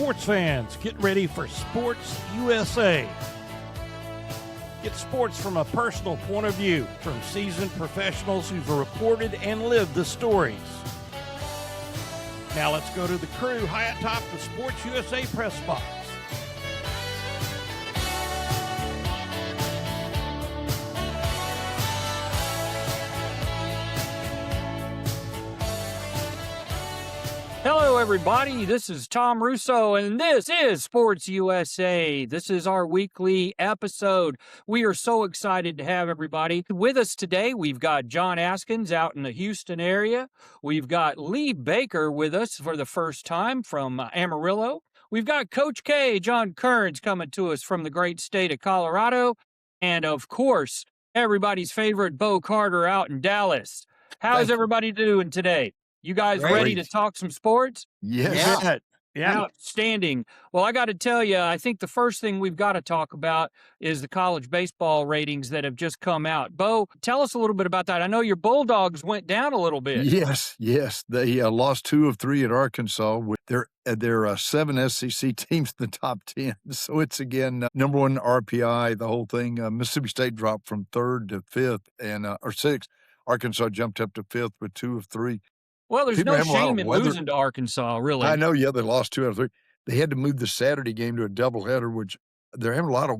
Sports fans, get ready for Sportz-USA. Get sports from a personal point of view from seasoned professionals who've reported and lived the stories. Now let's go to the crew high atop the Sportz-USA press box. Hello, everybody. This is Tom Russo, and this is Sportz-USA. This is our weekly episode. We are so excited to have everybody with us today. We've got John Askins out in the Houston area. We've got Lee Baker with us for the first time from Amarillo. We've got Coach K, John Kearns, coming to us from the great state of Colorado. And, of course, everybody's favorite Bo Carter out in Dallas. How's everybody doing today? You guys ready to talk some sports? Yes. Yeah. Outstanding. Well, I got to tell you, I think the first thing we've got to talk about is the college baseball ratings that have just come out. Bo, tell us a little bit about that. I know your Bulldogs went down a little bit. Yes. They lost 2 of 3 at Arkansas with their 7 SEC teams in the top 10. So it's, again, number 1 RPI, the whole thing. Mississippi State dropped from 3rd to 5th or 6th. Arkansas jumped up to 5th with 2 of 3. Well, there's no shame in losing to Arkansas, really. I know, yeah, they lost 2 out of 3. They had to move the Saturday game to a doubleheader, which they're having a lot of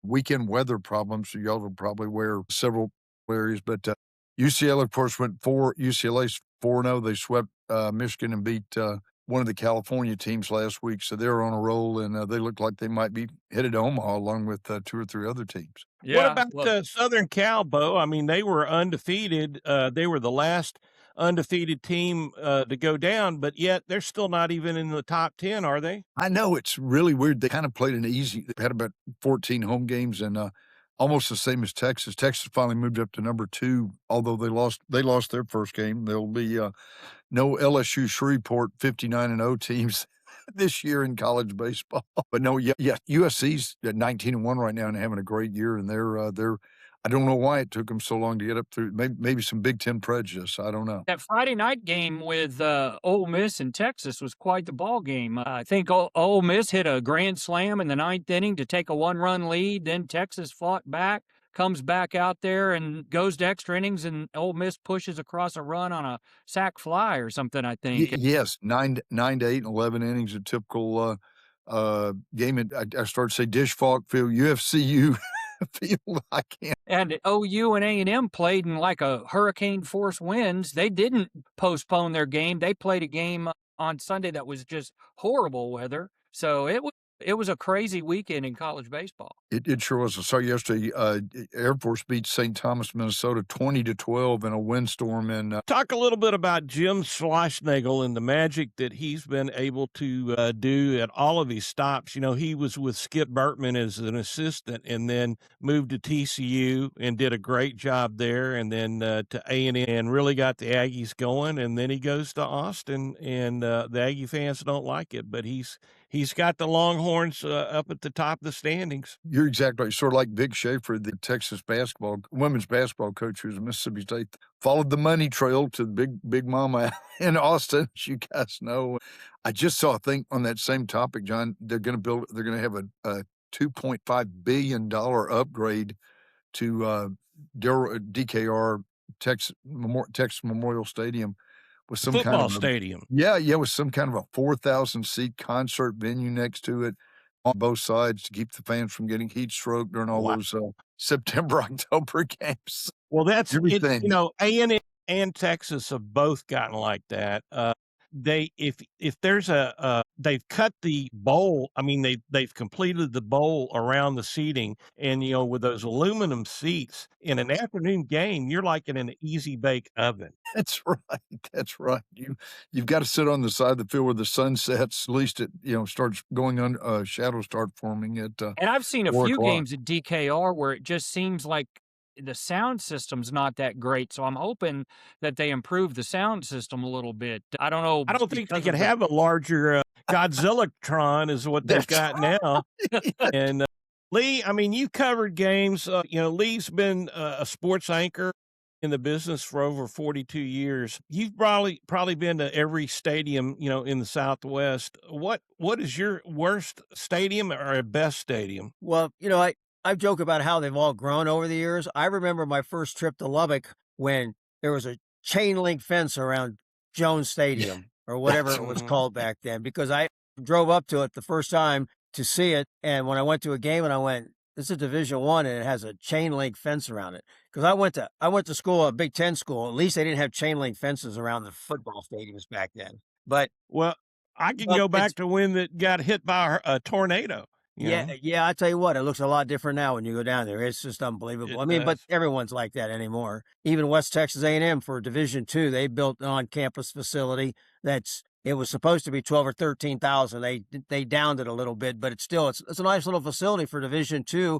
weekend weather problems, so y'all will probably wear several areas. But UCLA, of course, UCLA's 4-0. They swept Michigan and beat one of the California teams last week, so they're on a roll, and they look like they might be headed to Omaha along with 2 or 3 other teams. Yeah, what about Southern Cal, Bo? I mean, they were undefeated. They were the last undefeated team to go down, but yet they're still not even in the top 10, are they? I know, it's really weird. They kind of played they had about 14 home games and almost the same as Texas. Texas finally moved up to number 2, although they lost their first game. There'll be no LSU Shreveport 59-0 teams this year in college baseball. But no, USC's at 19-1 right now and having a great year, and they're I don't know why it took them so long to get up through. Maybe some Big Ten prejudice. I don't know. That Friday night game with Ole Miss and Texas was quite the ball game. I think Ole Miss hit a grand slam in the 9th inning to take a 1-run lead. Then Texas fought back, comes back out there and goes to extra innings, and Ole Miss pushes across a run on a sac fly or something, I think. Yes, 9 to 8 and 11 innings, a typical game. I started to say Dish Falk Field, UFCU. Field. I can't. And OU and A&M played in like a hurricane force winds. They didn't postpone their game. They played a game on Sunday that was just horrible weather. So it was a crazy weekend in college baseball. It sure was. I saw yesterday Air Force beat St. Thomas, Minnesota 20-12 in a windstorm. And talk a little bit about Jim Schlossnagle and the magic that he's been able to do at all of his stops. You know, he was with Skip Bertman as an assistant and then moved to TCU and did a great job there, and then to A&M and really got the Aggies going. And then he goes to Austin, and the Aggie fans don't like it, but he's got the Longhorns up at the top of the standings. You're exactly right. Sort of like Vic Schaefer, the Texas women's basketball coach who's at Mississippi State, followed the money trail to Big Mama in Austin, as you guys know. I just saw a thing on that same topic, John. They're going to have a $2.5 billion upgrade to DKR Texas Memorial Stadium. With some football kind of stadium. Yeah, with some kind of a 4,000-seat concert venue next to it on both sides to keep the fans from getting heat stroke during all those September, October games. Well, that's everything. A&M and Texas have both gotten like that. If there's they've cut the bowl. I mean, they've completed the bowl around the seating, and with those aluminum seats in an afternoon game, you're like in an easy bake oven. That's right. You've got to sit on the side of the field where the sun sets. At least it starts going on. Shadows start forming at. And I've seen a few games at DKR where it just seems like the sound system's not that great, so I'm hoping that they improve the sound system a little bit. I don't know. I don't think they could have a larger Godzilla-tron is what they've got now. And Lee, I mean, you covered games. Lee's been a sports anchor in the business for over 42 years. You've probably been to every stadium, in the Southwest. What is your worst stadium or best stadium? Well, I joke about how they've all grown over the years. I remember my first trip to Lubbock when there was a chain link fence around Jones Stadium or whatever it was Mhm. called back then, because I drove up to it the first time to see it. And when I went to a game and I went, this is Division I and it has a chain link fence around it. Because I went to school, a Big Ten school. At least they didn't have chain link fences around the football stadiums back then. But Well, I can but go it's back to when that got hit by a tornado. yeah, I tell you what, it looks a lot different now when you go down there. It's just unbelievable. It I mean, but does. everyone's like that anymore. Even West Texas A&M for Division II, they built an on-campus facility it was supposed to be 12 or 13,000. They downed it a little bit, but it's a nice little facility for Division II.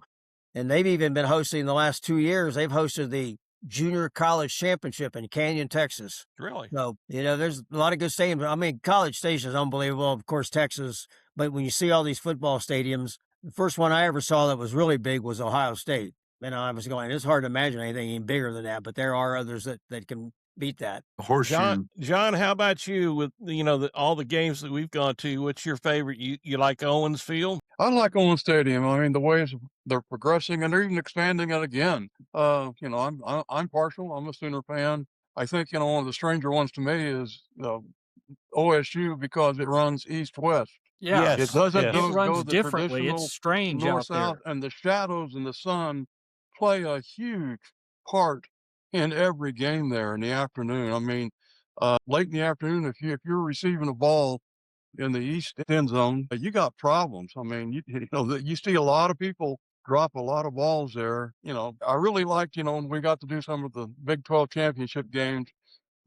And they've even been hosting the last 2 years. They've hosted the Junior College Championship in Canyon, Texas. Really? So, there's a lot of good stadiums. I mean, College Station is unbelievable. Of course, Texas. But when you see all these football stadiums, the first one I ever saw that was really big was Ohio State. And I was going, it's hard to imagine anything even bigger than that. But there are others that can beat that. Horseshoe. John, how about you with, all the games that we've gone to? What's your favorite? You like Owens Field? I like Owens Stadium. I mean, the ways they're progressing and they're even expanding it again. I'm partial. I'm a Sooner fan. I think, one of the stranger ones to me is OSU because it runs east-west. Yeah, It doesn't yes. it go runs the differently. traditional It's strange out north-south, there. and the shadows and the sun play a huge part in every game there in the afternoon. I mean, late in the afternoon, if you're receiving a ball in the east end zone, you got problems. I mean, you see a lot of people drop a lot of balls there. I really liked, when we got to do some of the Big 12 championship games,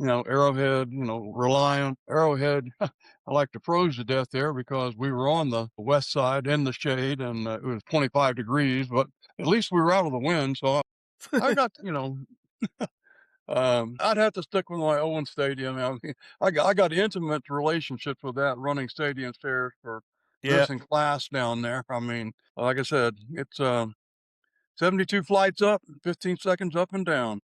Arrowhead, Reliant, Arrowhead. I like to froze to death there because we were on the west side in the shade and it was 25 degrees, but at least we were out of the wind. So I got, I'd have to stick with my Owen Stadium. I mean, I got intimate relationships with that running stadium stairs for Yeah. this in class down there. I mean, like I said, it's 72 flights up, 15 seconds up and down.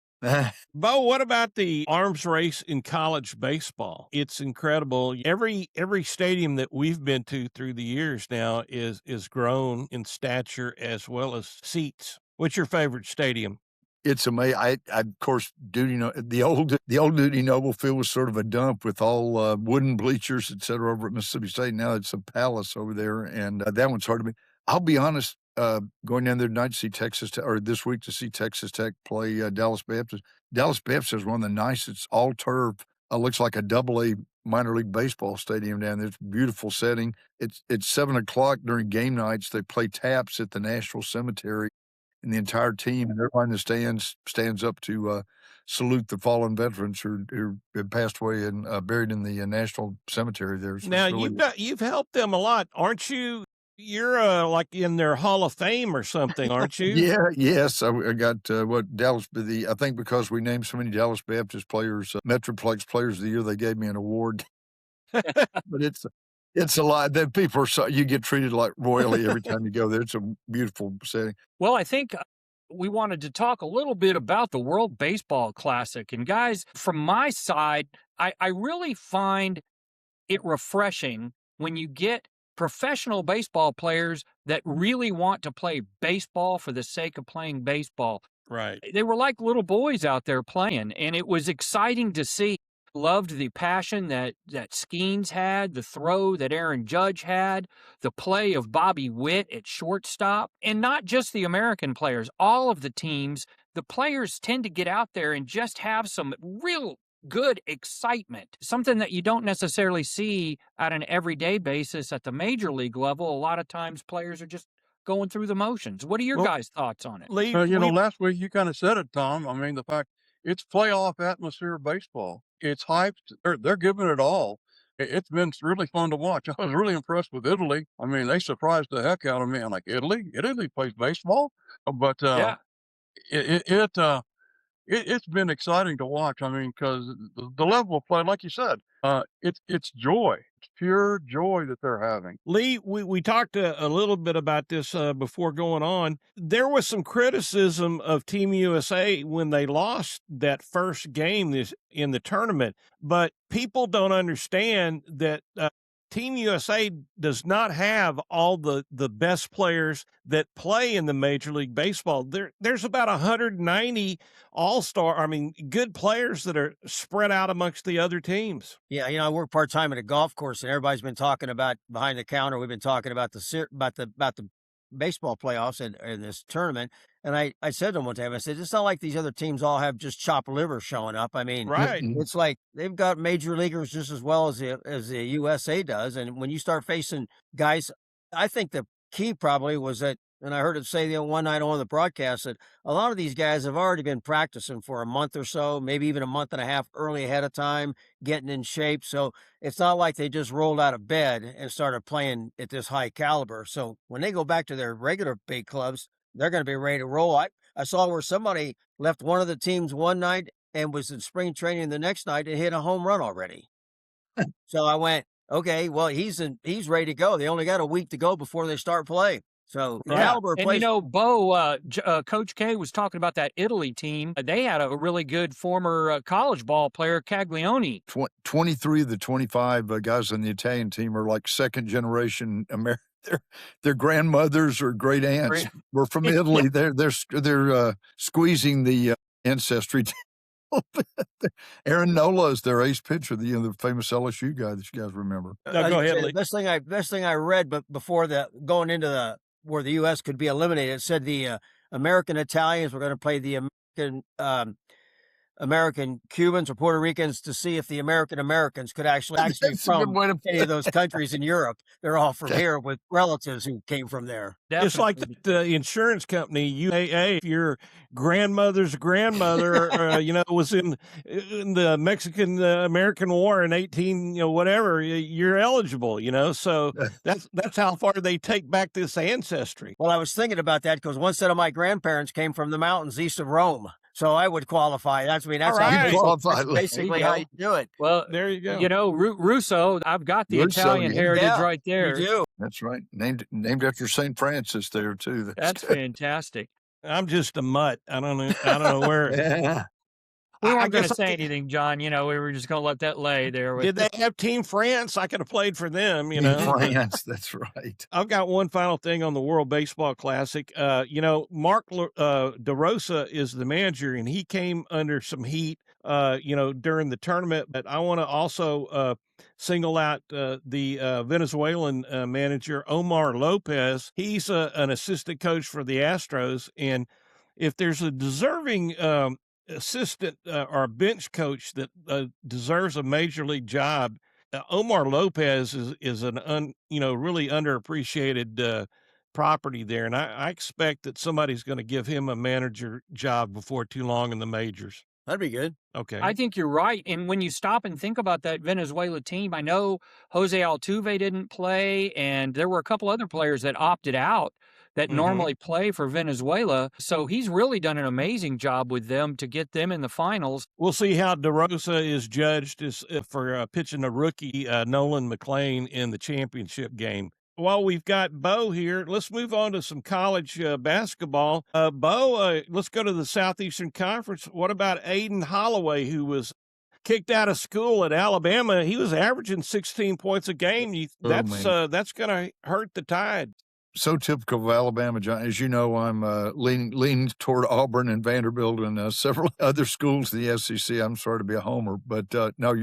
Bo, what about the arms race in college baseball? It's incredible. Every stadium that we've been to through the years now is grown in stature as well as seats. What's your favorite stadium? It's amazing. I of course, the old Duty Noble Field was sort of a dump with all wooden bleachers, et cetera, over at Mississippi State. Now it's a palace over there, and that one's hard to me. I'll be honest. Going down there tonight to see or this week to see Texas Tech play Dallas Baptist. Dallas Baptist is one of the nicest all turf. Looks like a AA minor league baseball stadium down there. It's a beautiful setting. It's 7:00 during game nights. They play taps at the National Cemetery. And the entire team and everyone in the stands up to salute the fallen veterans who have passed away and buried in the National Cemetery there. So Now really, you've helped them a lot, aren't you? You're like in their Hall of Fame or something, aren't you? yes, I got I think because we named so many Dallas Baptist players Metroplex Players of the Year, they gave me an award. But it's a lot. That people you get treated like royally every time you go there. It's a beautiful setting. Well, I think we wanted to talk a little bit about the World Baseball Classic. And guys, from my side, I really find it refreshing when you get professional baseball players that really want to play baseball for the sake of playing baseball. Right. They were like little boys out there playing, and it was exciting to see. Loved the passion that Skeens had, the throw that Aaron Judge had, the play of Bobby Witt at shortstop, and not just the American players, all of the teams. The players tend to get out there and just have some real good excitement, something that you don't necessarily see on an everyday basis at the major league level. A lot of times players are just going through the motions. What are your guys' thoughts on it? Last week you kind of said it, Tom. I mean, the fact it's playoff atmosphere baseball. It's hyped. They're giving it all. It's been really fun to watch. I was really impressed with Italy. I mean, they surprised the heck out of me. I'm like, Italy plays baseball, but Yeah. it's been exciting to watch. I mean, because the level of play, like you said, It's joy. It's pure joy that they're having. Lee, we talked a little bit about this before going on. There was some criticism of Team USA when they lost that first game in the tournament, but people don't understand that Team USA does not have all the best players that play in the Major League Baseball. There's about 190 good players that are spread out amongst the other teams. Yeah, I work part-time at a golf course, and everybody's been talking about behind the counter. We've been talking about the baseball playoffs in this tournament. And I said to them one time, I said, it's not like these other teams all have just chopped liver showing up. I mean, Right. it's like they've got major leaguers just as well as the USA does. And when you start facing guys, I think the key probably was that, and I heard it say one night on the broadcast, that a lot of these guys have already been practicing for a month or so, maybe even a month and a half early ahead of time, getting in shape. So it's not like they just rolled out of bed and started playing at this high caliber. So when they go back to their regular big clubs, they're going to be ready to roll. I saw where somebody left one of the teams one night and was in spring training the next night and hit a home run already. So I went, okay, well, he's ready to go. They only got a week to go before they start play. So the caliber And plays. Bo, Coach K was talking about that Italy team. They had a really good former college ball player, Caglione. 23 of the 25 guys on the Italian team are like second generation American. Their grandmothers or great aunts were from Italy. They're squeezing the ancestry. Aaron Nola is their ace pitcher, the famous LSU guy that you guys remember. No, go ahead, Lee. The best thing I read, but before going into where the U.S. could be eliminated, it said the American Italians were going to play the American Cubans or Puerto Ricans to see if the American Americans could actually from any of those countries in Europe. They're all from here with relatives who came from there. Definitely. It's like the insurance company, UAA. If your grandmother's grandmother, was in the Mexican-American War in 18, whatever, you're eligible, So that's how far they take back this ancestry. Well, I was thinking about that because one set of my grandparents came from the mountains east of Rome. So I would qualify. That's All how right. you Qualify. that's basically how you do it. Well, There you go. Russo, I've got the Russo, Italian yeah. heritage Yeah, right there. You do. That's right. Named after St. Francis there too. That's fantastic. I'm just a mutt. I don't know where. Yeah. We I weren't going to guess say anything, John. We were just going to let that lay there. Did they have Team France? I could have played for them, France, that's right. I've got one final thing on the World Baseball Classic. Mark DeRosa is the manager, and he came under some heat, during the tournament. But I want to also single out the Venezuelan manager, Omar Lopez. He's an assistant coach for the Astros, and if there's a deserving assistant or bench coach that deserves a major league job, Omar Lopez is an really underappreciated property there, and I expect that somebody's going to give him a manager job before too long in the majors. That'd be good. Okay. I think you're right. And when you stop and think about that Venezuela team, I know Jose Altuve didn't play, and there were a couple other players that opted out that normally play for Venezuela. So he's really done an amazing job with them to get them in the finals. We'll see how DeRosa is judged for pitching a rookie, Nolan McLean, in the championship game. While we've got Bo here, let's move on to some college basketball. Bo, let's go to the Southeastern Conference. What about Aiden Holloway, who was kicked out of school at Alabama? He was averaging 16 points a game. That's going to hurt the Tide. So typical of Alabama, John. As you know, I'm leaning toward Auburn and Vanderbilt and several other schools in the SEC. I'm sorry to be a homer, but no,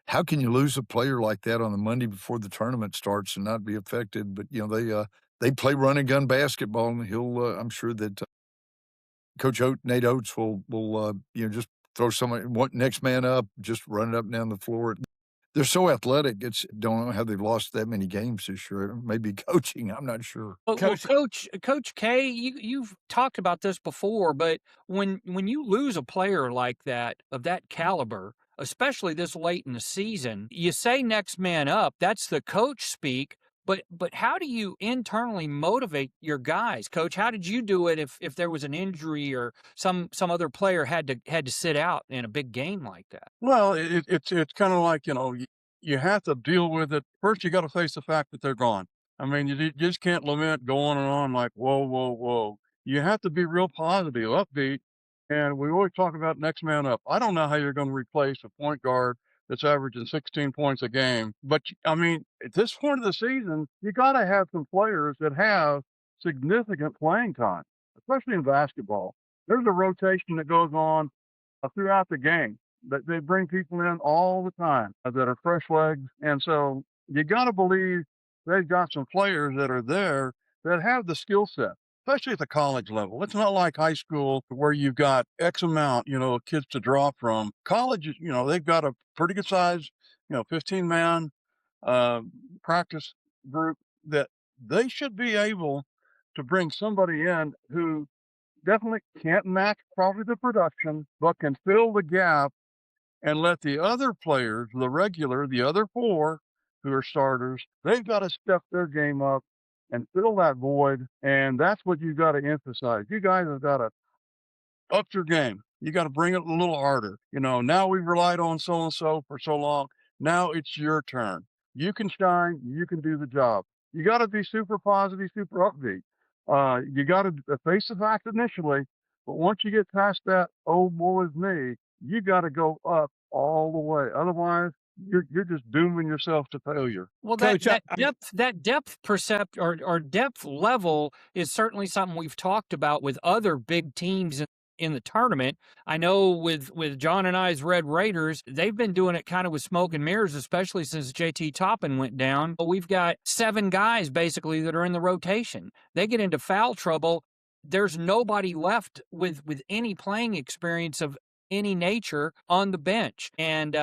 how can you lose a player like that on the Monday before the tournament starts and not be affected? But they play run and gun basketball, and I'm sure that Coach Nate Oates will just throw next man up, just run it up and down the floor. They're so athletic. Don't know how they've lost that many games this year. Maybe coaching. I'm not sure. Well, Coach K, you've talked about this before, but when you lose a player like that, of that caliber, especially this late in the season, you say next man up. That's the coach speak. But how do you internally motivate your guys, Coach? How did you do it if there was an injury or some other player had to sit out in a big game like that? Well, it's kind of like, you have to deal with it. First, you got to face the fact that they're gone. I mean, you just can't lament, go on and on like, whoa, whoa, whoa. You have to be real positive, upbeat. And we always talk about next man up. I don't know how you're going to replace a point guard that's averaging 16 points a game. But I mean, at this point of the season, you got to have some players that have significant playing time, especially in basketball. There's a rotation that goes on throughout the game. That they bring people in all the time that are fresh legs. And so you got to believe they've got some players that are there that have the skill set, especially at the college level. It's not like high school where you've got X amount, of kids to draw from. College, they've got a pretty good size, 15-man practice group that they should be able to bring somebody in who definitely can't match probably the production, but can fill the gap and let the other players, the other four who are starters, they've got to step their game up and fill that void. And that's what you've got to emphasize. You guys have got to up your game. You got to bring it a little harder. Now we've relied on so-and-so for so long. Now it's your turn. You can shine. You can do the job. You got to be super positive, super upbeat. You got to face the fact initially, but once you get past that, oh, woe is me, you got to go up all the way. Otherwise, you're just dooming yourself to failure. Well, Coach, that depth percept or depth level is certainly something we've talked about with other big teams in the tournament. I know with John and I's Red Raiders, they've been doing it kind of with smoke and mirrors, especially since JT Toppin went down. But we've got 7 guys basically that are in the rotation. They get into foul trouble. There's nobody left with any playing experience of any nature on the bench. And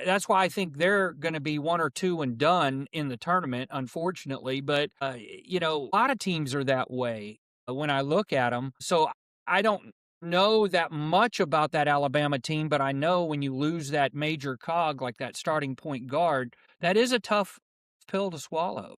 that's why I think they're going to be 1 or 2 and done in the tournament, unfortunately. But, a lot of teams are that way when I look at them. So I don't know that much about that Alabama team, but I know when you lose that major cog like that starting point guard, that is a tough pill to swallow.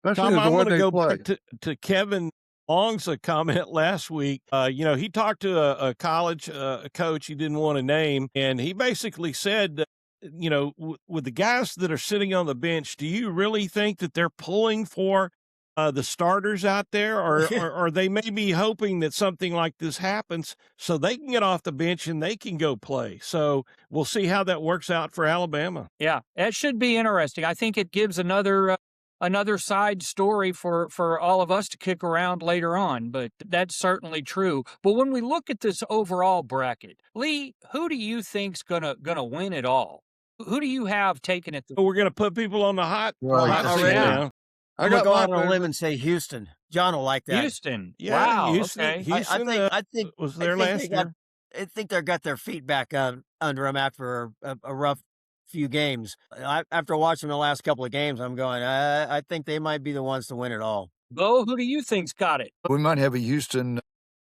Especially Tom, I'm the way going to they go play. back to Kevin Long's comment last week. He talked to a college coach he didn't want to name, and he basically said, with the guys that are sitting on the bench, do you really think that they're pulling for the starters out there, or they may be hoping that something like this happens so they can get off the bench and they can go play? So we'll see how that works out for Alabama. Yeah, that should be interesting. I think it gives another side story for all of us to kick around later on, but that's certainly true. But when we look at this overall bracket, Lee, who do you think's gonna win it all? Who do you have taking it? We're going to put people on the hot seat yeah. now. I'm going to go out on a limb and say Houston. John will like that. Houston. Yeah, Wow. Houston, Okay. Houston I think was there last year. I think they got their feet back under them after a rough few games. After watching the last couple of games, I'm going, I think they might be the ones to win it all. Bo, who do you think's got it? We might have a Houston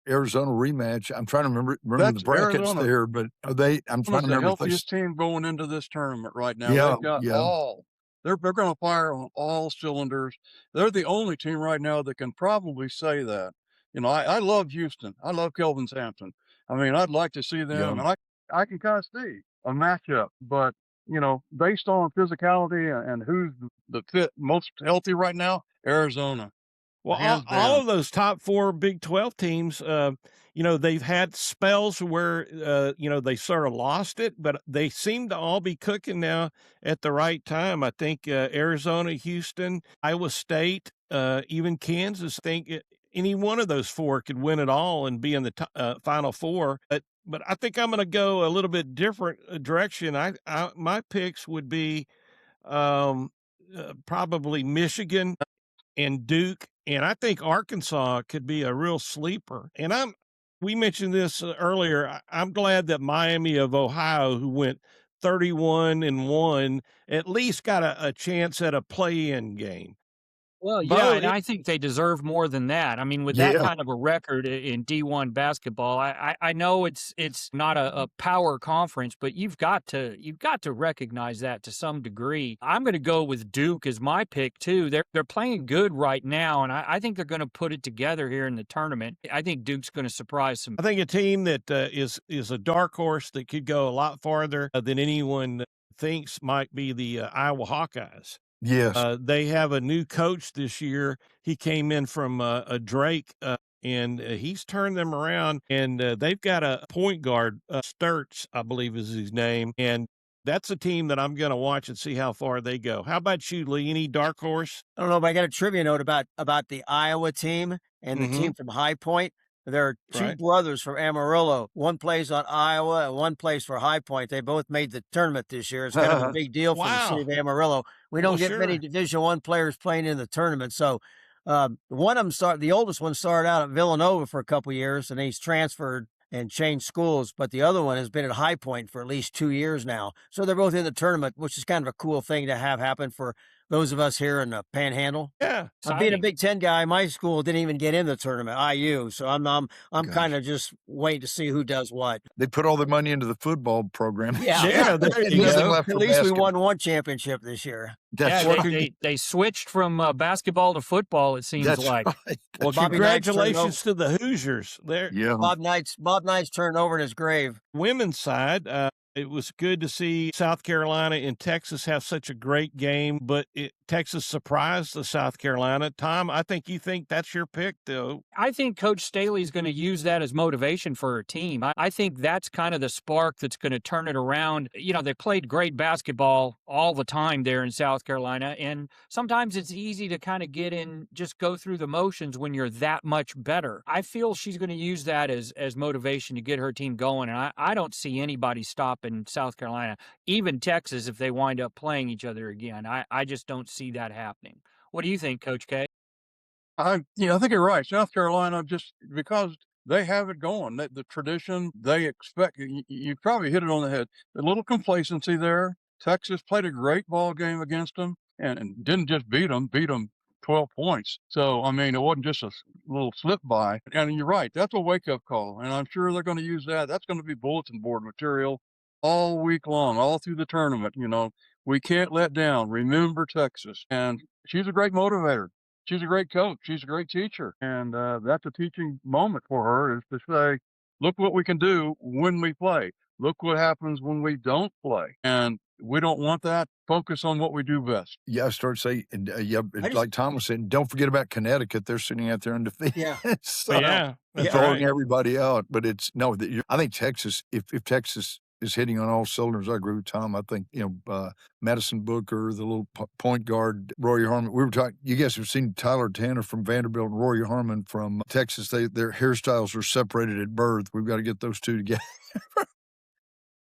Arizona rematch. I'm trying to remember That's the brackets Arizona. there, but are they? I'm trying to The remember. If healthiest team going into this tournament right now. Yeah, They've got yeah. all. They're going to fire on all cylinders. They're the only team right now that can probably say that. I love Houston. I love Kelvin Sampson. I mean, I'd like to see them, and I can kind of see a matchup. But based on physicality and who's the fit most healthy right now, Arizona. Well, all of those top 4 Big 12 teams, they've had spells where, they sort of lost it, but they seem to all be cooking now at the right time. I think Arizona, Houston, Iowa State, even Kansas, I think any one of those 4 could win it all and be in the Final 4. But I think I'm going to go a little bit different direction. My picks would be probably Michigan and Duke, and I think Arkansas could be a real sleeper. And we mentioned this earlier. I'm glad that Miami of Ohio, who went 31-1, at least got a chance at a play-in game. Well, yeah, Bo, and I think they deserve more than that. I mean, with that Yeah. kind of a record in D1 basketball, I know it's not a power conference, but you've got to recognize that to some degree. I'm going to go with Duke as my pick too. They're playing good right now, and I think they're going to put it together here in the tournament. I think Duke's going to surprise some. I think a team that is a dark horse that could go a lot farther than anyone thinks might be the Iowa Hawkeyes. Yes. They have a new coach this year. He came in from a Drake, and he's turned them around. And they've got a point guard, Sturts, I believe is his name. And that's a team that I'm going to watch and see how far they go. How about you, Lee? Any dark horse? I don't know, but I got a trivia note about the Iowa team and the team from High Point. There are two Right. brothers from Amarillo. One plays on Iowa and one plays for High Point. They both made the tournament this year. It's kind of a big deal for the Wow. city of Amarillo. We don't Well, get many sure. Division I players playing in the tournament. So one of them the oldest one started out at Villanova for a couple years, and he's transferred and changed schools. But the other one has been at High Point for at least 2 years now. So they're both in the tournament, which is kind of a cool thing to have happen for those of us here in the Panhandle. Yeah. Being a Exciting. Big Ten guy, my school didn't even get in the tournament, IU. So I'm Gosh. kind of just waiting to see who does what. They put all their money into the football program. Yeah, there There's you nothing go. left At for least we basketball. won one championship this year. That's Yeah, right. they switched from basketball to football. It seems That's like. right. Well, Bobby Knight's turned congratulations to the Hoosiers. There, Yeah. Bob Knight's turned over in his grave. women's side, it was good to see South Carolina and Texas have such a great game, but Texas surprised the South Carolina. Tom, I think you think that's your pick, though. I think Coach Staley's going to use that as motivation for her team. I think that's kind of the spark that's going to turn it around. You know, they played great basketball all the time there in South Carolina, and sometimes it's easy to kind of get in, just go through the motions when you're that much better. I feel she's going to use that as motivation to get her team going, and I don't see anybody stopping South Carolina, even Texas, if they wind up playing each other again. I just don't see that happening. What do you think, Coach K? I think you're right. South Carolina, just because they have it going, the tradition they expect. You probably hit it on the head. A little complacency there. Texas played a great ball game against them and didn't just beat them 12 points. So, I mean, it wasn't just a little slip by. And you're right. That's a wake up call. And I'm sure they're going to use that. That's going to be bulletin board material all week long, all through the tournament. We can't let down. Remember Texas. And she's a great motivator. She's a great coach. She's a great teacher. And that's a teaching moment for her, is to say, look what we can do when we play. Look what happens when we don't play. And we don't want that. Focus on what we do best. Yeah, I started saying, like Tom was saying, don't forget about Connecticut. They're sitting out there undefeated. Yeah. So, Yeah, that's throwing right. everybody out. But I think Texas, if Texas is hitting on all cylinders, I agree with Tom. I think, Madison Booker, the little point guard, Rory Harmon. We were talking, you guys have seen Tyler Tanner from Vanderbilt and Rory Harmon from Texas. Their hairstyles are separated at birth. We've got to get those two together.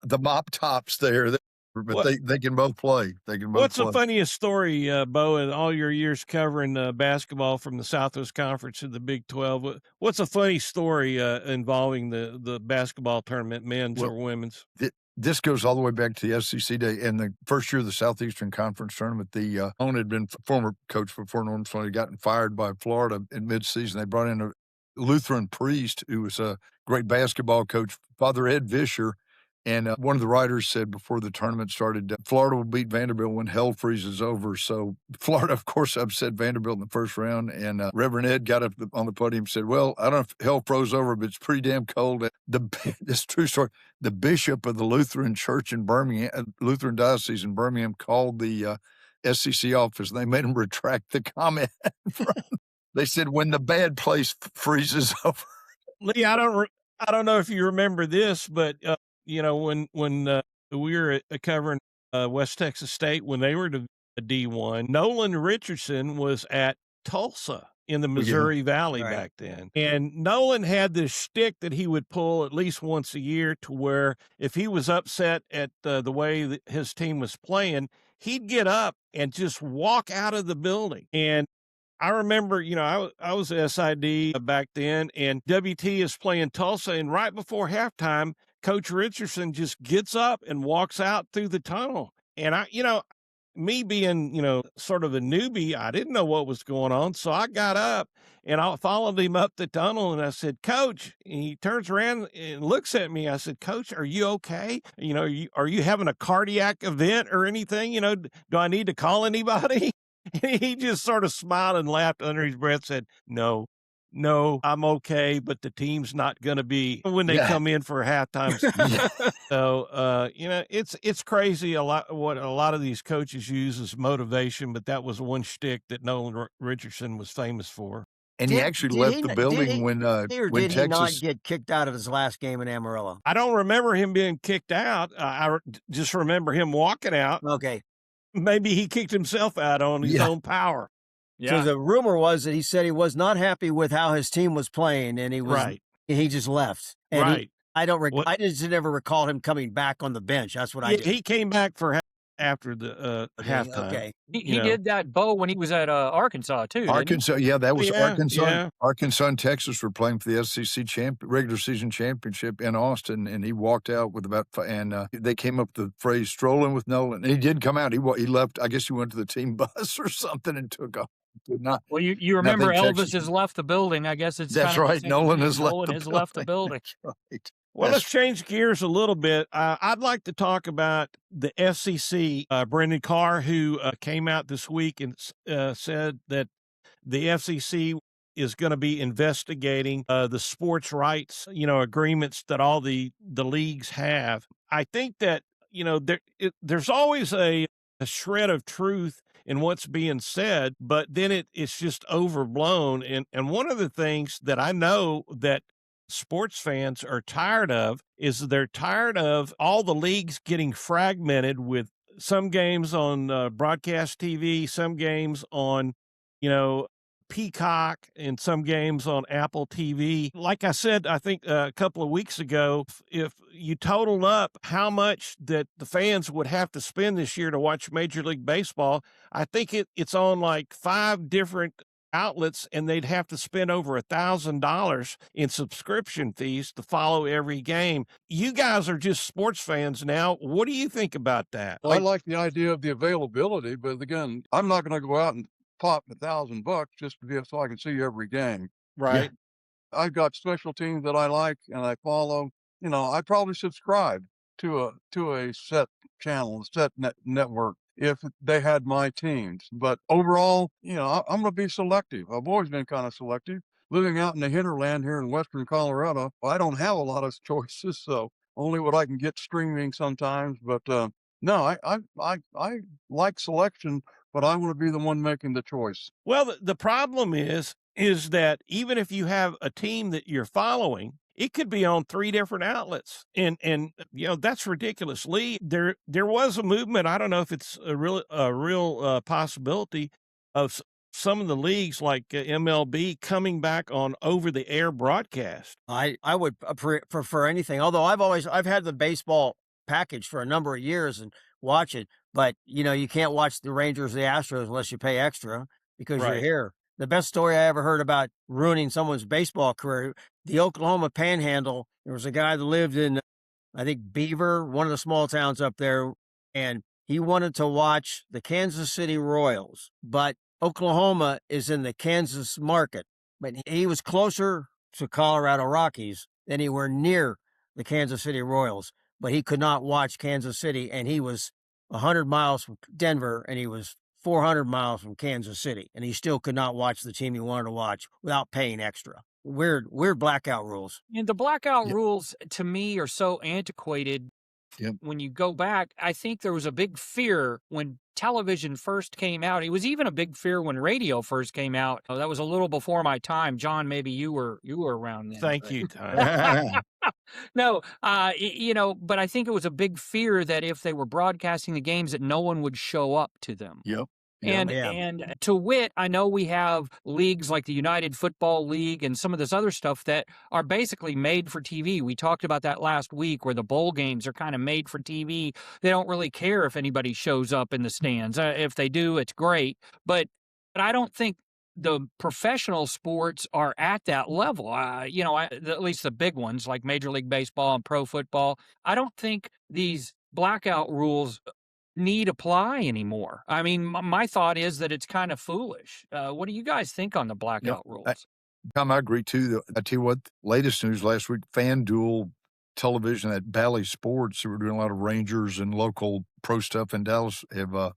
The mop tops there, but they can both play. They can both What's play. the funniest story, Bo, in all your years covering basketball from the Southwest Conference to the Big 12? What's a funny story involving the basketball tournament, men's or women's? This goes all the way back to the SEC day. And the first year of the Southeastern Conference tournament, the owner had been former coach before Norman Sloan, had gotten fired by Florida in midseason. They brought in a Lutheran priest who was a great basketball coach, Father Ed Vischer. And one of the writers said before the tournament started, Florida will beat Vanderbilt when hell freezes over. So Florida, of course, upset Vanderbilt in the first round. And Reverend Ed got up on the podium and said, well, I don't know if hell froze over, but it's pretty damn cold. This true story. The bishop of the Lutheran church in Birmingham, Lutheran diocese in Birmingham, called the SEC office, and they made him retract the comment. They said, when the bad place freezes over. Lee, I don't know if you remember this, but when we were covering West Texas State when they were to D1, Nolan Richardson was at Tulsa in the Missouri Valley back then. And Nolan had this shtick that he would pull at least once a year, to where if he was upset at the way that his team was playing, he'd get up and just walk out of the building. And I remember, I was a SID back then, and WT is playing Tulsa, and right before halftime, Coach Richardson just gets up and walks out through the tunnel. And me being, sort of a newbie, I didn't know what was going on. So I got up and I followed him up the tunnel and I said, Coach, and he turns around and looks at me. I said, Coach, are you okay? Are you having a cardiac event or anything? Do I need to call anybody? And he just sort of smiled and laughed under his breath, said, no, I'm okay, but the team's not going to be when they come in for halftime. So, it's crazy what a lot of these coaches use as motivation, but that was one shtick that Nolan Richardson was famous for. And he actually left the building when did he not Texas get kicked out of his last game in Amarillo? I don't remember him being kicked out. I just remember him walking out. Okay. Maybe he kicked himself out on his own power. Yeah. So the rumor was that he said he was not happy with how his team was playing, and he just left. And I just never recall him coming back on the bench. That's what I did. He came back for after the halftime. Okay. He did that, Bo, when he was at Arkansas, too. Arkansas, that was Arkansas. Yeah. Arkansas and Texas were playing for the SEC regular season championship in Austin, and he walked out with they came up with the phrase "strolling with Nolan." And he did come out. He left. I guess he went to the team bus or something and took off. Well, you remember Elvis has left the building. I guess it's that's right. Nolan has left the building. Right. Well, let's change gears a little bit. I'd like to talk about the FCC. Brendan Carr, who came out this week and said that the FCC is going to be investigating the sports rights, agreements that all the leagues have. I think that there's always a shred of truth in what's being said, but then it's just overblown. And one of the things that I know that sports fans are tired of is they're tired of all the leagues getting fragmented with some games on broadcast TV, some games on, Peacock, and some games on Apple TV. Like I said, I think a couple of weeks ago, if you totaled up how much that the fans would have to spend this year to watch Major League Baseball, I think it's on like 5 different outlets, and they'd have to spend over $1,000 in subscription fees to follow every game. You guys are just sports fans now. What do you think about that? I like the idea of the availability, but again, I'm not going to go out and pop $1,000 just so I can see every game. Right. Yeah. I've got special teams that I like and I follow. I probably subscribe to a set channel, network if they had my teams. But overall, I'm going to be selective. I've always been kind of selective. Living out in the hinterland here in western Colorado, I don't have a lot of choices, so only what I can get streaming sometimes. But no, I like selection, but I want to be the one making the choice. Well, the problem is that even if you have a team that you're following, it could be on 3 different outlets, and that's ridiculous. Lee, there was a movement. I don't know if it's a real possibility of some of the leagues like MLB coming back on over-the-air broadcast. I would prefer anything. Although I've had the baseball package for a number of years and watch it, but you can't watch the Rangers, the Astros unless you pay extra because you're here. The best story I ever heard about ruining someone's baseball career, the Oklahoma Panhandle, there was a guy that lived in, I think, Beaver, one of the small towns up there, and he wanted to watch the Kansas City Royals, but Oklahoma is in the Kansas market. But he was closer to Colorado Rockies than he were near the Kansas City Royals, but he could not watch Kansas City, and he was 100 miles from Denver, and he was 400 miles from Kansas City, and he still could not watch the team he wanted to watch without paying extra. Weird blackout rules. And the blackout rules, to me, are so antiquated. Yep. When you go back, I think there was a big fear when television first came out. It was even a big fear when radio first came out. Oh, that was a little before my time. John, maybe you were around then. Thank you, Ty. No, but I think it was a big fear that if they were broadcasting the games that no one would show up to them. Yep. And to wit, I know we have leagues like the United Football League and some of this other stuff that are basically made for TV. We talked about that last week where the bowl games are kind of made for TV. They don't really care if anybody shows up in the stands. If they do, it's great. But I don't think the professional sports are at that level. At least the big ones like Major League Baseball and pro football. I don't think these blackout rules need apply anymore. I mean, my thought is that it's kind of foolish. What do you guys think on the blackout rules? Tom, I agree too. I tell you what, latest news last week, FanDuel television at Bally Sports, who were doing a lot of Rangers and local pro stuff in Dallas, have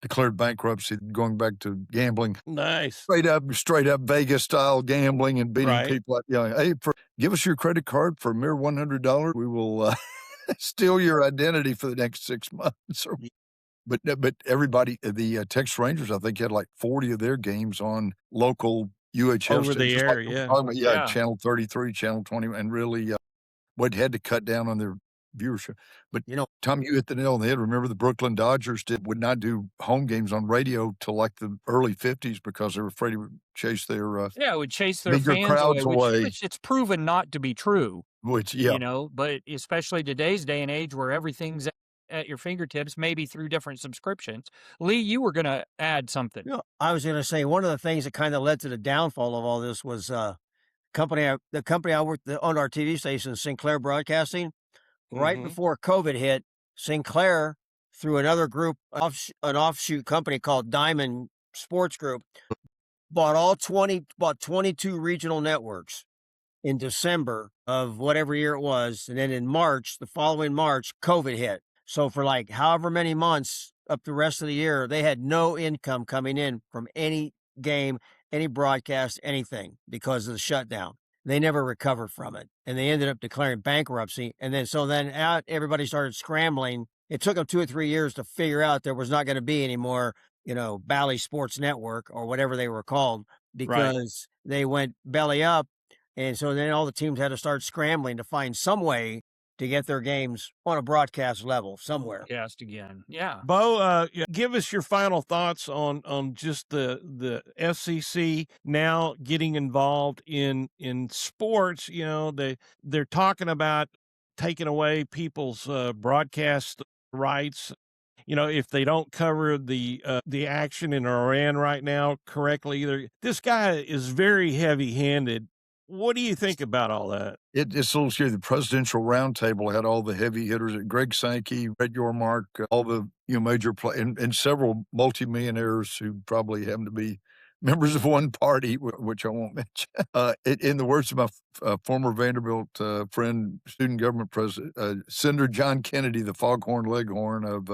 declared bankruptcy, going back to gambling. Nice. Straight up Vegas style gambling and beating Right. people. Hey, give us your credit card for a mere $100. We will steal your identity for the next 6 months. But everybody, the Texas Rangers, I think, had like 40 of their games on local UHF Over the stations, air, like, yeah. Yeah. Channel 33, Channel 20, and really had to cut down on their viewership. But, Tom, you hit the nail on the head. Remember the Brooklyn Dodgers would not do home games on radio till like the early 50s because they were afraid it would chase their it would chase their meager fans crowds away. which it's proven not to be true. Which, yeah. But especially today's day and age where everything's at your fingertips, maybe through different subscriptions. Lee, you were going to add something. I was going to say one of the things that kind of led to the downfall of all this was the company I worked on our TV station, Sinclair Broadcasting. Right before COVID hit, Sinclair, through another group, an offshoot company called Diamond Sports Group, bought 22 regional networks in December of whatever year it was. And then in March, the following March, COVID hit. So for like however many months up the rest of the year, they had no income coming in from any game, any broadcast, anything because of the shutdown. They never recovered from it, and they ended up declaring bankruptcy. And then everybody started scrambling. It took them 2 or 3 years to figure out there was not going to be any more, Bally Sports Network or whatever they were called, because they went belly up. And so then all the teams had to start scrambling to find some way to get their games on a broadcast level somewhere. Broadcast again. Yeah. Bo, give us your final thoughts on just the FCC now getting involved in sports. They're talking about taking away people's broadcast rights. If they don't cover the action in Iran right now correctly, this guy is very heavy-handed. What do you think about all that? It's a little scary. The presidential roundtable had all the heavy hitters: Greg Sankey, Brett Yormark, all the major and several multimillionaires who probably happen to be members of one party, which I won't mention. In the words of my former Vanderbilt friend, student government president, Senator John Kennedy, the foghorn leghorn of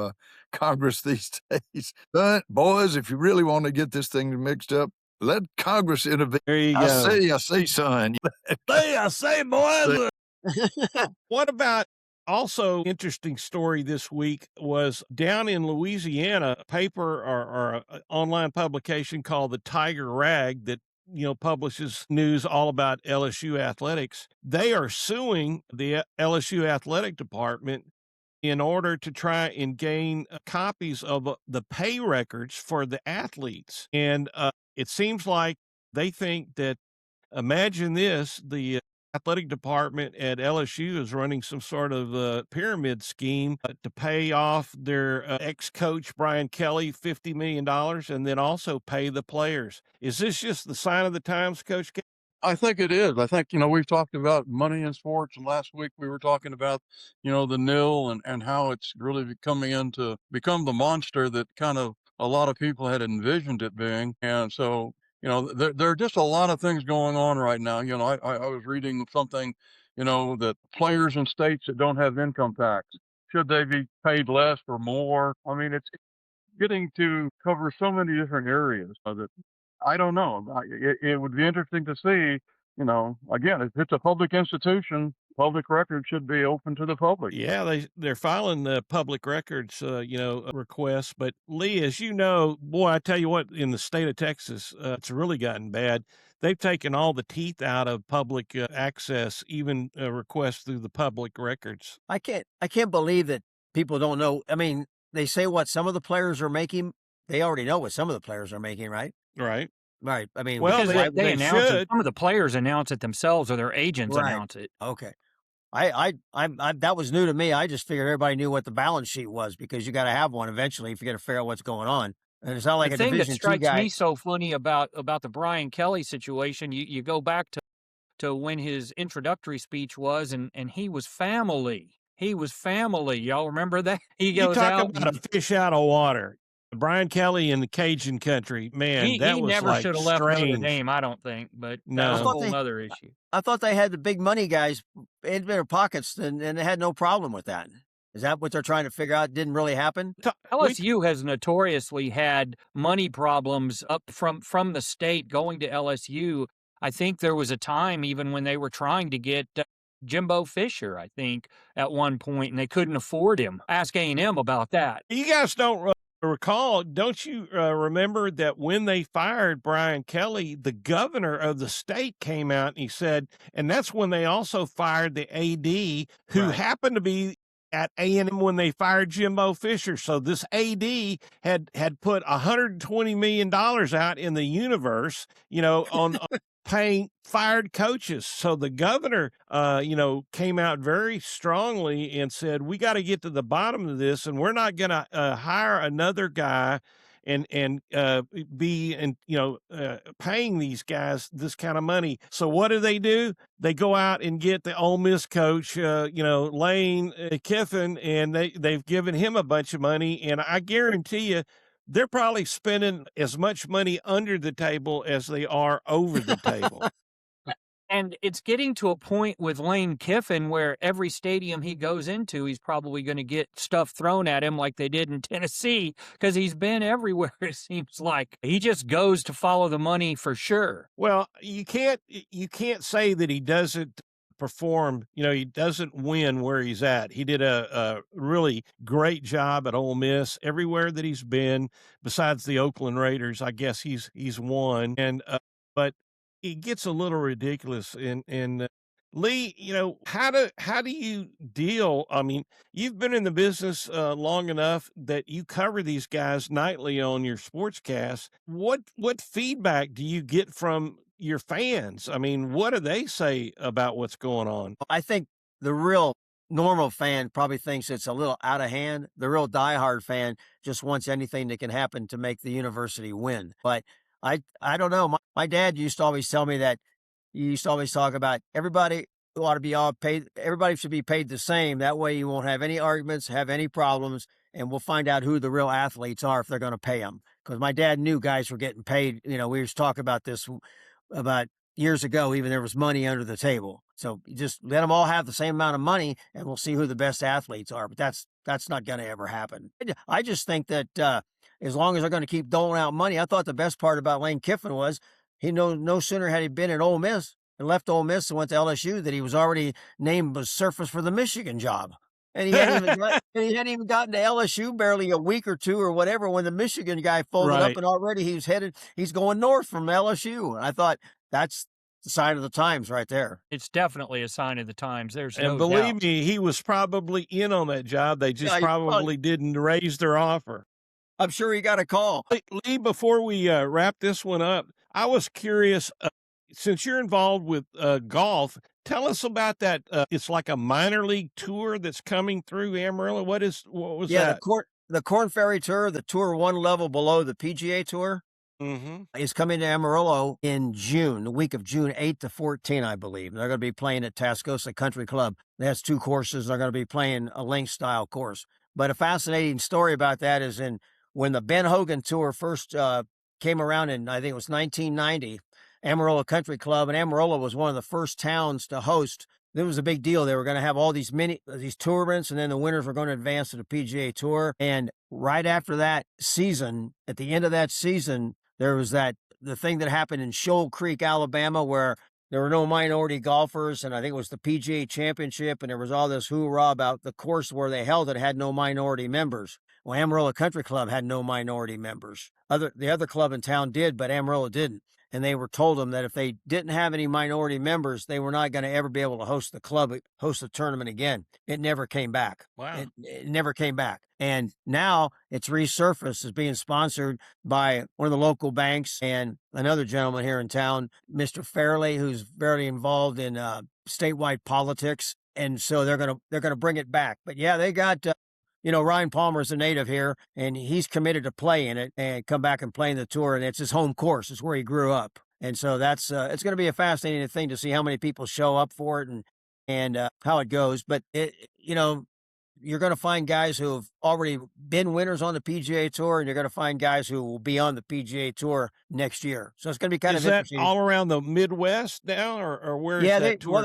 Congress these days. But boys, if you really want to get this thing mixed up, let Congress innovate. There you go. I say, son. I say, boys. What about also interesting story this week was down in Louisiana, a paper or online publication called the Tiger Rag that publishes news all about LSU athletics. They are suing the LSU athletic department in order to try and gain copies of the pay records for the athletes. And it seems like they think that, imagine this, the athletic department at LSU is running some sort of pyramid scheme to pay off their ex-coach Brian Kelly $50 million and then also pay the players. Is this just the sign of the times, Coach K? I think it is. I think, we've talked about money in sports, and last week we were talking about, the nil and how it's really become the monster that kind of a lot of people had envisioned it being. And so, there are just a lot of things going on right now. I was reading something, that players in states that don't have income tax, should they be paid less or more? I mean, it's getting to cover so many different areas that I don't know. It would be interesting to see, again, if it's a public institution, public records should be open to the public. Yeah, they're filing the public records, requests. But Lee, as you know, boy, I tell you what, in the state of Texas, it's really gotten bad. They've taken all the teeth out of public access, even requests through the public records. I can't believe that people don't know. I mean, they say what some of the players are making. They already know what some of the players are making, right? Right. Right. I mean, well, they announce should. it. Some of the players announce it themselves, or their agents announce it. Okay. I that was new to me. I just figured everybody knew what the balance sheet was because you got to have one eventually if you got to figure out what's going on. And it's not like the a thing that Division II strikes guy. me so funny about the Brian Kelly situation. You go back to when his introductory speech was, and he was family. He was family. Y'all remember that? He You goes talk out about and a fish out of water. Brian Kelly in the Cajun country, man, that he was never like should have left Notre strange. Dame, I don't think, but that I was a No. thought whole they nother issue. I thought they had the big money guys in their pockets, and they had no problem with that. Is that what they're trying to figure out? Didn't really happen? We LSU has notoriously had money problems up from the state going to LSU. I think there was a time even when they were trying to get Jimbo Fisher, I think, at one point, and they couldn't afford him. Ask A&M about that. You guys don't recall, don't you remember that when they fired Brian Kelly, the governor of the state came out and he said, and that's when they also fired the AD who Right. happened to be at A&M when they fired Jimbo Fisher. So this AD had put $120 million out in the universe, on paying fired coaches. So the governor, came out very strongly and said, we got to get to the bottom of this, and we're not going to hire another guy and be paying these guys this kind of money. So what do? They go out and get the Ole Miss coach, Lane Kiffin, and they've given him a bunch of money. And I guarantee you, they're probably spending as much money under the table as they are over the table. And it's getting to a point with Lane Kiffin where every stadium he goes into, he's probably going to get stuff thrown at him like they did in Tennessee, because he's been everywhere, it seems like. He just goes to follow the money for sure. Well, you can't say that he doesn't perform, he doesn't win where he's at. He did a really great job at Ole Miss everywhere that he's been, besides the Oakland Raiders. I guess he's won, and but it gets a little ridiculous. And Lee, how do you deal? I mean, you've been in the business long enough that you cover these guys nightly on your sportscast. What feedback do you get from your fans? I mean, what do they say about what's going on? I think the real normal fan probably thinks it's a little out of hand. The real diehard fan just wants anything that can happen to make the university win. But I don't know. My dad used to always tell me that he used to always talk about everybody ought to be all paid. Everybody should be paid the same. That way you won't have any arguments, have any problems, and we'll find out who the real athletes are if they're going to pay them. Because my dad knew guys were getting paid. We was talking about this about years ago. Even there was money under the table. So you just let them all have the same amount of money, and we'll see who the best athletes are. But that's not going to ever happen. I just think that as long as they're going to keep doling out money, I thought the best part about Lane Kiffin was he no sooner had he been at Ole Miss and left Ole Miss and went to LSU that he was already named as surface for the Michigan job. And he hadn't even gotten to LSU barely a week or two or whatever when the Michigan guy folded up, Right. and already he's going north from LSU. And I thought that's the sign of the times right there. It's definitely a sign of the times. There's And no believe doubt. me, he was probably in on that job. They just Yeah, probably didn't raise their offer. I'm sure he got a call. Lee, before we wrap this one up, I was curious, since you're involved with golf, tell us about that. It's like a minor league tour that's coming through Amarillo. What was that? The Corn Ferry Tour, the tour one level below the PGA Tour, is coming to Amarillo in June, the week of June 8th to 14, I believe. They're going to be playing at Tascosa Country Club. It has two courses. They're going to be playing a links-style course. But a fascinating story about that is when the Ben Hogan Tour first came around in, I think it was 1990, Amarillo Country Club, and Amarillo was one of the first towns to host. It was a big deal. They were going to have all these tournaments, and then the winners were going to advance to the PGA Tour. And right after that season, at the end of that season, there was the thing that happened in Shoal Creek, Alabama, where there were no minority golfers, and I think it was the PGA Championship, and there was all this hoorah about the course where they held it had no minority members. Well, Amarillo Country Club had no minority members. The other club in town did, but Amarillo didn't. And they were told them that if they didn't have any minority members, they were not going to ever be able to host the tournament again. It never came back. Wow. It never came back. And now it's resurfaced as being sponsored by one of the local banks and another gentleman here in town, Mr. Fairley, who's very involved in statewide politics. And so they're going to bring it back. But yeah, they got Ryan Palmer's a native here, and he's committed to play in it and come back and play in the tour. And it's his home course. It's where he grew up. And so that's it's going to be a fascinating thing to see how many people show up for it. And and how it goes. But you're going to find guys who have already been winners on the PGA Tour, and you're going to find guys who will be on the PGA Tour next year. So it's going to be kind Is of that interesting. all around the Midwest now, or where Yeah, is that tour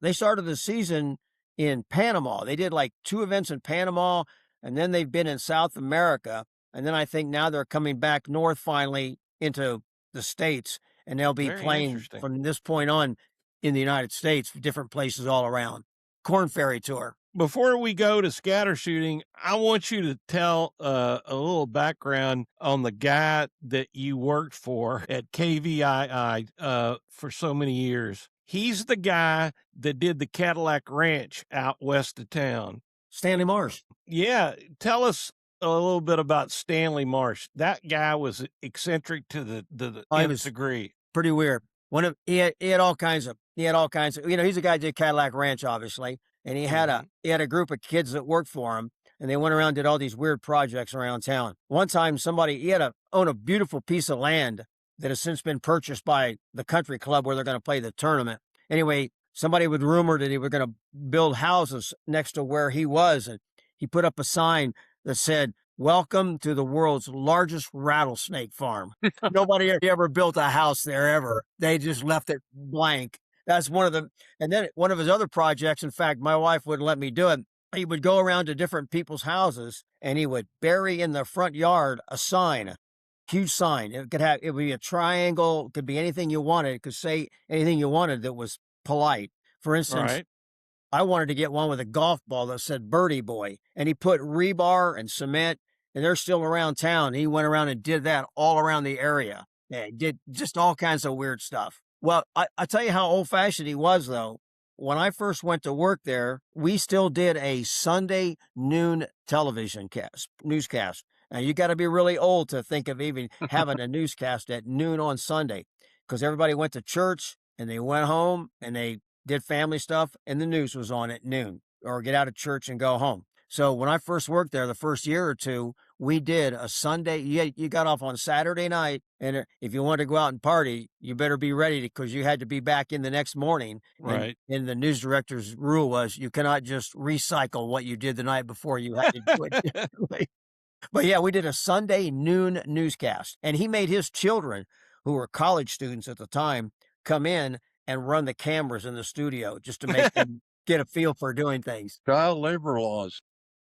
they started the season in Panama. They did like 2 events in Panama, and then they've been in South America, and then I think now they're coming back north finally into the States, and they'll be Very playing interesting. from this point on in the United States, different places all around. Corn Ferry Tour. Before we go to Scattershooting, I want you to tell a little background on the guy that you worked for at KVII for so many years. He's the guy that did the Cadillac Ranch out west of town. Stanley Marsh. Yeah, tell us a little bit about Stanley Marsh. That guy was eccentric to the nth degree. Pretty weird. He had all kinds of he's a guy that did Cadillac Ranch, obviously. And he had a group of kids that worked for him, and they went around and did all these weird projects around town. One time, he had to own a beautiful piece of land that has since been purchased by the country club where they're going to play the tournament. Anyway, somebody would rumor that he was going to build houses next to where he was, and he put up a sign that said, "Welcome to the world's largest rattlesnake farm." Nobody ever built a house there ever. They just left it blank. That's and then one of his other projects, in fact, my wife wouldn't let me do it. He would go around to different people's houses and he would bury in the front yard a sign, a huge sign. It would be a triangle. It could be anything you wanted. It could say anything you wanted that was polite. For instance, I wanted to get one with a golf ball that said Birdie Boy, and he put rebar and cement, and they're still around town. He went around and did that all around the area. Yeah, he did just all kinds of weird stuff. Well, I tell you how old-fashioned he was, though. When I first went to work there, we still did a Sunday noon television newscast. Now, you got to be really old to think of even having a newscast at noon on Sunday, because everybody went to church, and they went home, and they did family stuff, and the news was on at noon, or get out of church and go home. So when I first worked there, the first year or two, we did a Sunday. You got off on Saturday night, and if you wanted to go out and party, you better be ready because you had to be back in the next morning. Right. And the news director's rule was you cannot just recycle what you did the night before. You had to do it. But yeah, we did a Sunday noon newscast, and he made his children, who were college students at the time, come in and run the cameras in the studio just to make them get a feel for doing things. Child labor laws.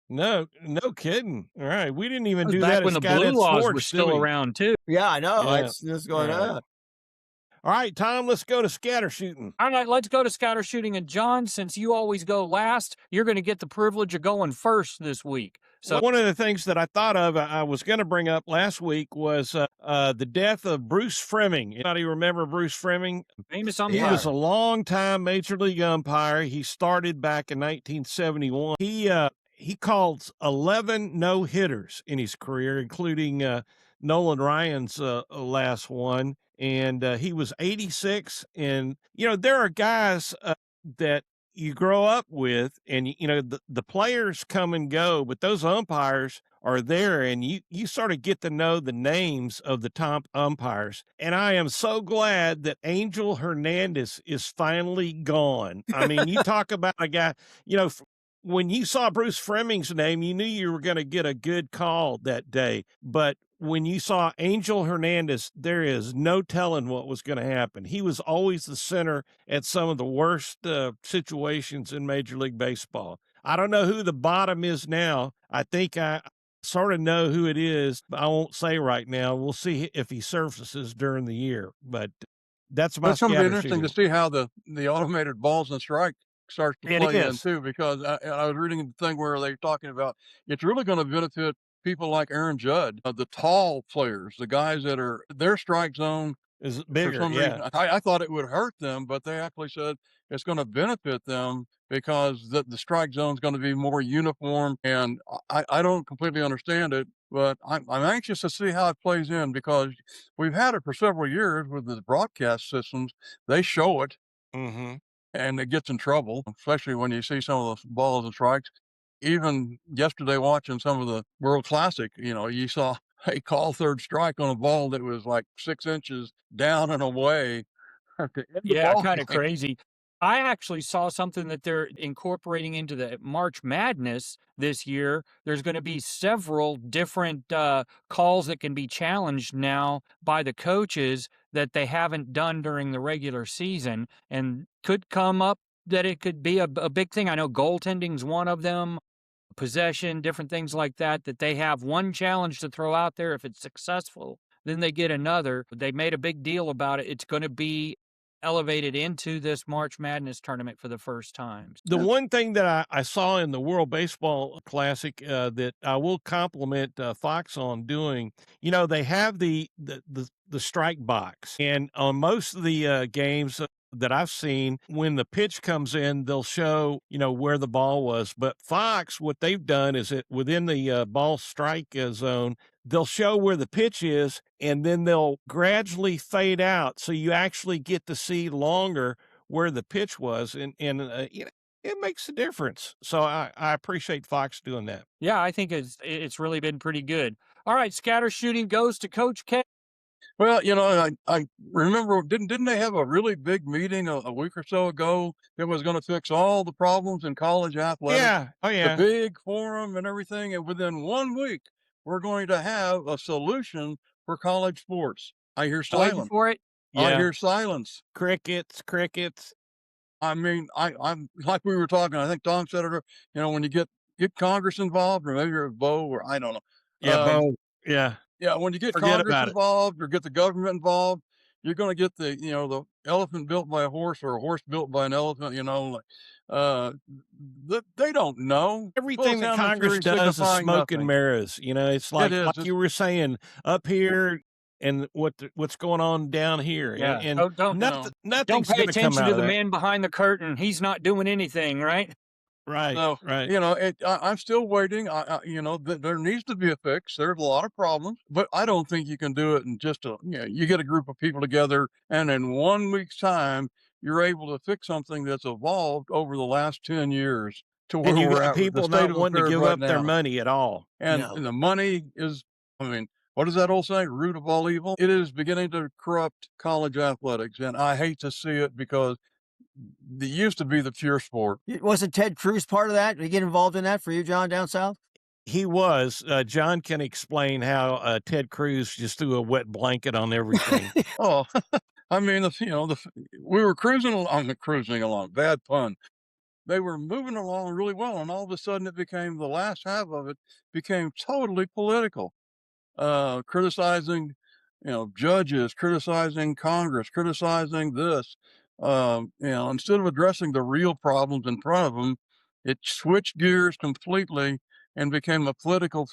No kidding. All right. We didn't even do back that when the blue laws were still around, too. Yeah, I know. Yeah. It's just going on. All right, Tom, let's go to Scattershooting. All right, let's go to Scattershooting. And John, since you always go last, you're going to get the privilege of going first this week. So one of the things that I thought of, I was going to bring up last week was the death of Bruce Fleming. Anybody remember Bruce Fleming? Famous He umpire. was a long-time Major League umpire. He started back in 1971. He called 11 no-hitters in his career, including Nolan Ryan's last one. And he was 86. And, there are guys that you grow up with, and, the players come and go, but those umpires are there, and you sort of get to know the names of the top umpires. And I am so glad that Angel Hernandez is finally gone. I mean, you talk about a guy, when you saw Bruce Fleming's name, you knew you were going to get a good call that day. But when you saw Angel Hernandez, there is no telling what was going to happen. He was always the center at some of the worst situations in Major League Baseball. I don't know who the bottom is now. I think I sort of know who it is, but I won't say right now. We'll see if he surfaces during the year. But that's my That's going to be interesting Scattershooting. to see how the automated balls and strike starts to It play in is. too, because I was reading the thing where they're talking about it's really going to benefit people like Aaron Judd, the tall players, the guys that are their strike zone Is for bigger, some yeah. reason. I thought it would hurt them, but they actually said it's going to benefit them because the strike zone is going to be more uniform. And I don't completely understand it, but I'm anxious to see how it plays in because we've had it for several years with the broadcast systems. They show it. Mm-hmm. And it gets in trouble, especially when you see some of the balls and strikes. Even yesterday, watching some of the World Classic, you saw a call third strike on a ball that was like 6 inches down and away. Yeah, kind of crazy. I actually saw something that they're incorporating into the March Madness this year. There's going to be several different calls that can be challenged now by the coaches that they haven't done during the regular season, and could come up that it could be a big thing. I know goaltending's one of them, possession, different things like that, that they have one challenge to throw out there. If it's successful, then they get another. They made a big deal about it. It's going to be elevated into this March Madness tournament for the first time. The one thing that I saw in the World Baseball Classic that I will compliment Fox on doing, they have the strike box, and on most of the games that I've seen, when the pitch comes in, they'll show, where the ball was. But Fox, what they've done is that within the ball strike zone, they'll show where the pitch is, and then they'll gradually fade out. So you actually get to see longer where the pitch was. And it makes a difference. So I appreciate Fox doing that. Yeah, I think it's really been pretty good. All right, scatter shooting goes to Coach K. Well, I remember, didn't they have a really big meeting a week or so ago that was going to fix all the problems in college athletics? Yeah. Oh, yeah. The big forum and everything. And within 1 week, we're going to have a solution for college sports. I hear Waiting silence. for it. I Yeah. hear silence. Crickets. I mean, I'm like we were talking, I think Tom said it, when you get Congress involved, or maybe you're Bo, or I don't know. Yeah, Bo. Yeah. Yeah, when you get Forget Congress about it. involved or get the government involved, you're going to get the elephant built by a horse or a horse built by an elephant. They don't know. Everything that Sound and Congress fury does is signifying smoke and nothing. mirrors. It's It like is. you were saying up here, and what's going on down here. Yeah. And Don't nothing's pay going to come attention out to of the that. man behind the curtain. He's not doing anything, right? Right. So, Right. I'm still waiting. There needs to be a fix. There's a lot of problems, but I don't think you can do it in just you get a group of people together, and in 1 week's time, you're able to fix something that's evolved over the last 10 years to where And you we're got at with the people state not of wanting to affairs give right up their now. money at all. And No. the money is, what is that old saying? Root of all evil. It is beginning to corrupt college athletics, and I hate to see it because it used to be the pure sport. Wasn't Ted Cruz part of that? Did he get involved in that for you, John, down south? He was. John can explain how Ted Cruz just threw a wet blanket on everything. Oh, I mean, we were cruising along, bad pun. They were moving along really well, and all of a sudden the last half of it became totally political, criticizing, judges, criticizing Congress, criticizing this. Instead of addressing the real problems in front of them, it switched gears completely and became a political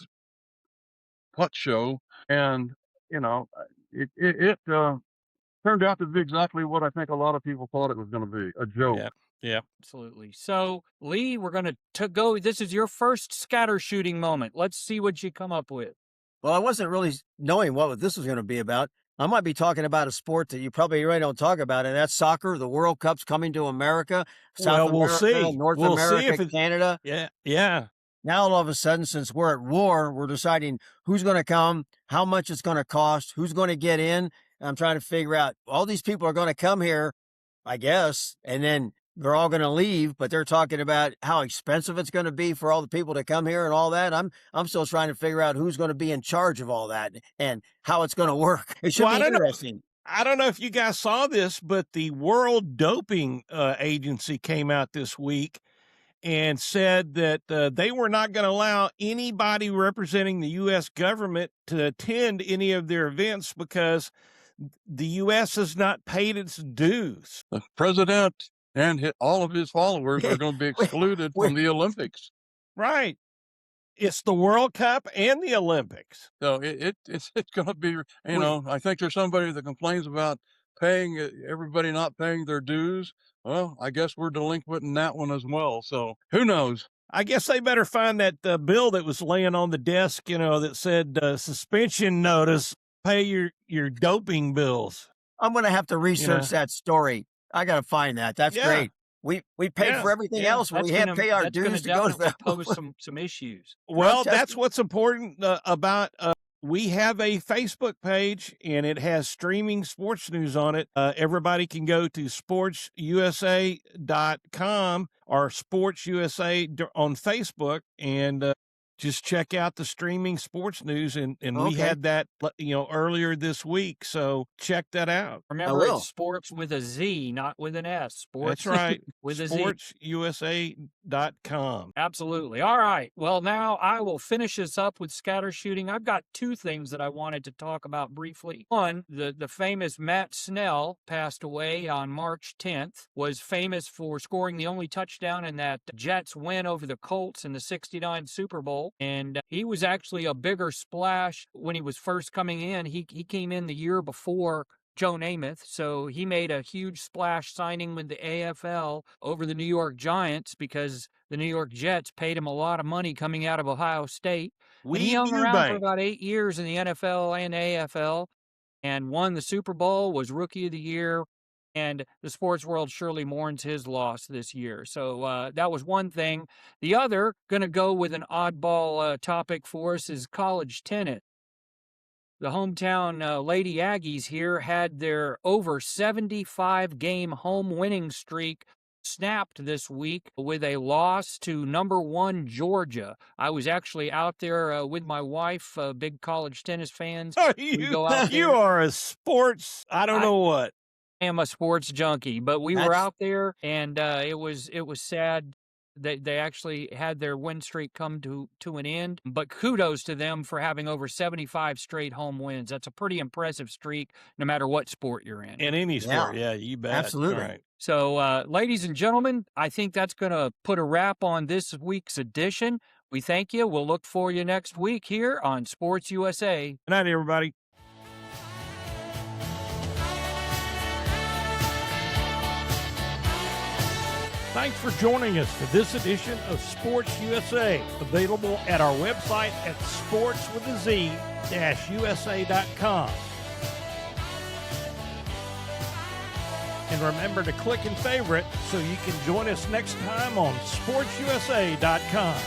putt show. And, it turned out to be exactly what I think a lot of people thought it was going to be, a joke. Yeah. Absolutely. So, Lee, we're going to go. This is your first scatter shooting moment. Let's see what you come up with. Well, I wasn't really knowing what this was going to be about. I might be talking about a sport that you probably really don't talk about, and that's soccer. The World Cup's coming to America, South Well, we'll America, see. North We'll see America, if Canada. Yeah. Now, all of a sudden, since we're at war, we're deciding who's going to come, how much it's going to cost, who's going to get in. I'm trying to figure out, all these people are going to come here, I guess, and then they're all going to leave, but they're talking about how expensive it's going to be for all the people to come here and all that. I'm still trying to figure out who's going to be in charge of all that and how it's going to work. It should Well, be interesting. I don't know if you guys saw this, but the World Doping Agency came out this week and said that they were not going to allow anybody representing the U.S. government to attend any of their events because the U.S. has not paid its dues. The president and all of his followers are going to be excluded from the Olympics. Right. It's the World Cup and the Olympics. So it's going to be, I think there's somebody that complains about everybody not paying their dues. Well, I guess we're delinquent in that one as well. So who knows? I guess they better find that bill that was laying on the desk, that said suspension notice, pay your doping bills. I'm going to have to research that story. I got to find that. That's great. We paid for everything else. We had to pay our dues to go to that. Pose some issues. Well, that's what's important about we have a Facebook page, and it has streaming sports news on it. Everybody can go to sportsusa.com or Sports-USA on Facebook and just check out the streaming sports news. And we had that, earlier this week. So check that out. Remember, it's sports with a Z, not with an S. Sports. That's right. With a Z. Sportsusa.com. Absolutely. All right. Well, now I will finish this up with scattershooting. I've got two things that I wanted to talk about briefly. One, the famous Matt Snell passed away on March 10th, was famous for scoring the only touchdown in that Jets win over the Colts in the '69 Super Bowl. And he was actually a bigger splash when he was first coming in. He came in the year before Joe Namath, so he made a huge splash signing with the AFL over the New York Giants because the New York Jets paid him a lot of money coming out of Ohio State. And he hung around for about 8 years in the NFL and AFL and won the Super Bowl, was Rookie of the Year, and the sports world surely mourns his loss this year. So that was one thing. The other, going to go with an oddball topic for us, is college tennis. The hometown Lady Aggies here had their over 75-game home winning streak snapped this week with a loss to number 1 Georgia. I was actually out there with my wife, big college tennis fans. You are a sports, I don't know what. I am a sports junkie, but we were out there, and it was sad. They actually had their win streak come to an end, but kudos to them for having over 75 straight home wins. That's a pretty impressive streak, no matter what sport you're in. In any sport, yeah, you bet. Absolutely. Right. So, ladies and gentlemen, I think that's going to put a wrap on this week's edition. We thank you. We'll look for you next week here on Sports USA. Good night, everybody. Thanks for joining us for this edition of Sports USA, available at our website at sportswithaz-usa.com. And remember to click and favorite so you can join us next time on sportsusa.com.